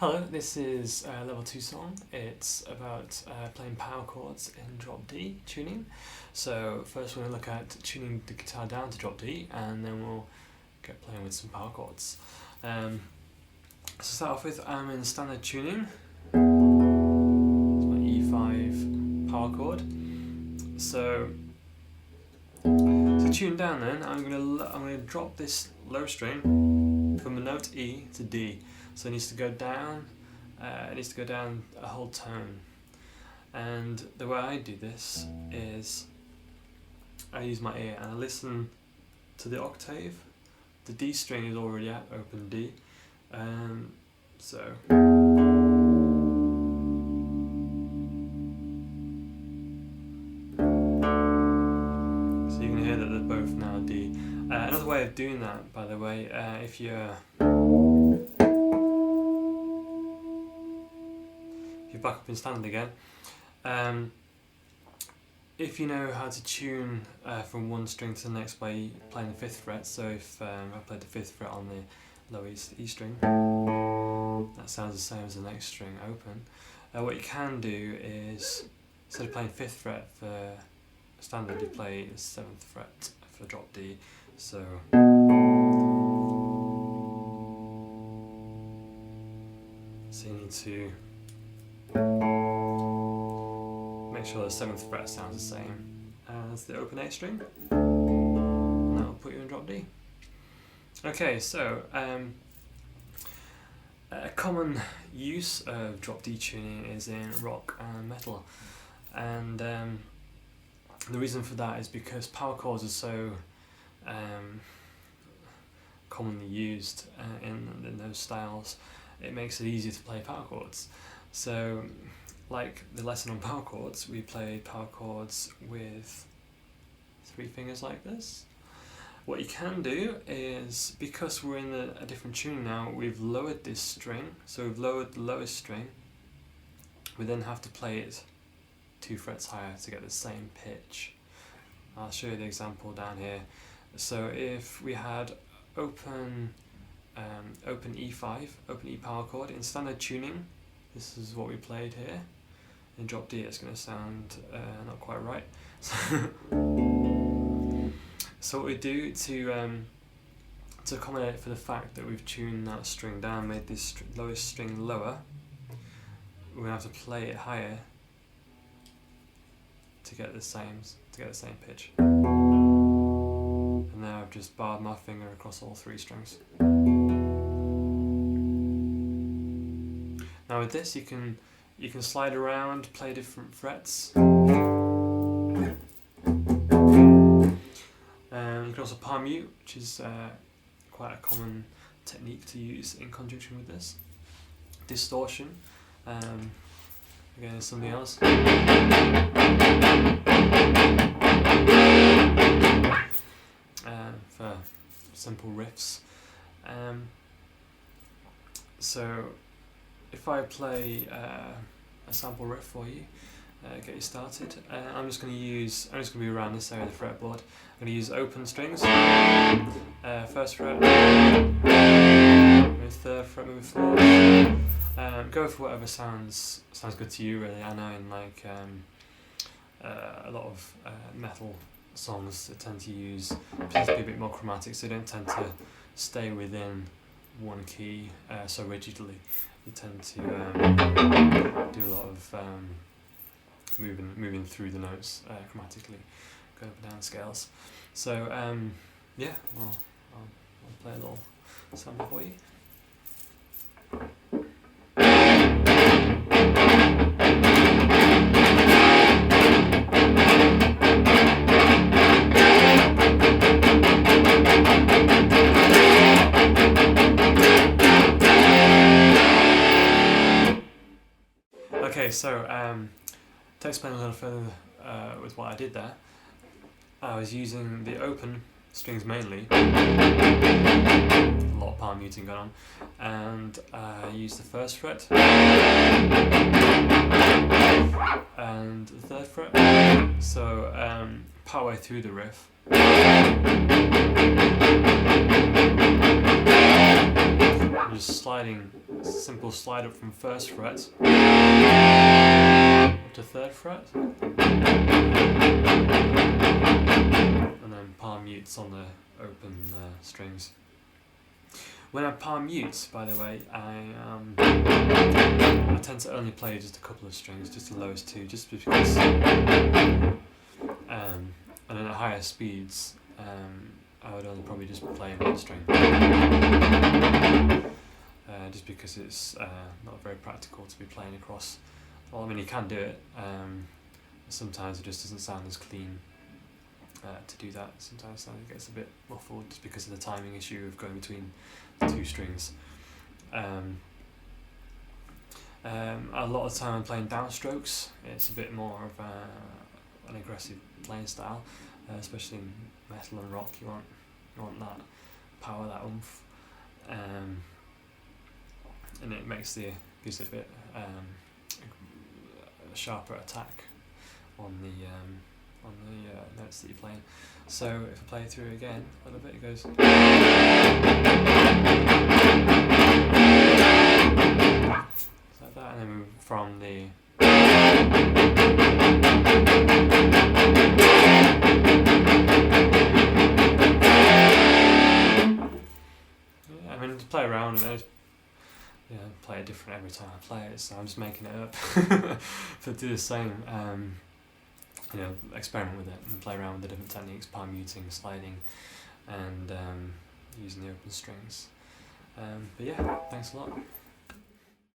Hello, this is a level 2 song. It's about playing power chords in drop D tuning. So first we're going to look at tuning the guitar down to drop D, and then we'll get playing with some power chords. To start off with, I'm in standard tuning. It's my E5 power chord. So to tune down then, I'm going to drop this low string from the note E to D. So it needs to go down. It needs to go down a whole tone. And the way I do this is I use my ear and I listen to the octave. The D string is already at open D. So you can hear that they're both now D. Another way of doing that, by the way, if you're back up in standard again, if you know how to tune from one string to the next by playing the 5th fret, so if I played the 5th fret on the lowest E string, that sounds the same as the next string open. What you can do is, instead of playing 5th fret for standard, you play the 7th fret for drop D. So you need to make sure the 7th fret sounds the same as the open A string, and that will put you in drop D. Okay, so a common use of drop D tuning is in rock and metal, and the reason for that is because power chords are so commonly used in those styles. It makes it easier to play power chords. So, like the lesson on power chords, we play power chords with 3 fingers like this. What you can do is, because we're in a different tuning now, we've lowered this string, so we've lowered the lowest string. We then have to play it 2 frets higher to get the same pitch. I'll show you the example down here. So if we had open E5, open E power chord in standard tuning, this is what we played here. In drop D it's going to sound not quite right. So what we do to accommodate for the fact that we've tuned that string down, made this lowest string lower, we're going to have to play it higher to get the same pitch. And now I've just barred my finger across all 3 strings. Now with this you can slide around, play different frets. You can also palm mute, which is quite a common technique to use in conjunction with this. Distortion, again, is something else. For simple riffs. So if I play a sample riff for you, get you started, I'm just going to be around this area of the fretboard. I'm going to use open strings, 1st fret, move 3rd fret, move 4th. Go for whatever sounds good to you, really. I know in like a lot of metal songs that tend to use, tend to be a bit more chromatic, so they don't tend to stay within one key so rigidly. You tend to do a lot of moving through the notes chromatically, go up and down scales. So yeah, I'll play a little sample for you. Okay, so to explain a little further with what I did there, I was using the open strings mainly, a lot of palm muting going on, and I used the 1st fret and the 3rd fret, so partway through the riff just sliding, simple slide up from 1st fret up to 3rd fret, and then palm mutes on the open strings. When I palm mute, by the way, I tend to only play just a couple of strings, just the lowest 2, just because, and then at higher speeds, I would only probably just play 1 string, just because it's not very practical to be playing across. Well, I mean, you can do it, sometimes it just doesn't sound as clean to do that. Sometimes it gets a bit muffled just because of the timing issue of going between the 2 strings. A lot of the time I'm playing downstrokes. It's a bit more of an aggressive playing style, especially in metal and rock. You want that power, that oomph, and it gives it a bit a sharper attack on the notes that you're playing. So if I play through it again a little bit, it goes. Like that, and then from the I mean, to play around and then play it different every time I play it, so I'm just making it up. But do the same, experiment with it and play around with the different techniques, palm muting, sliding, and using the open strings. But yeah, thanks a lot.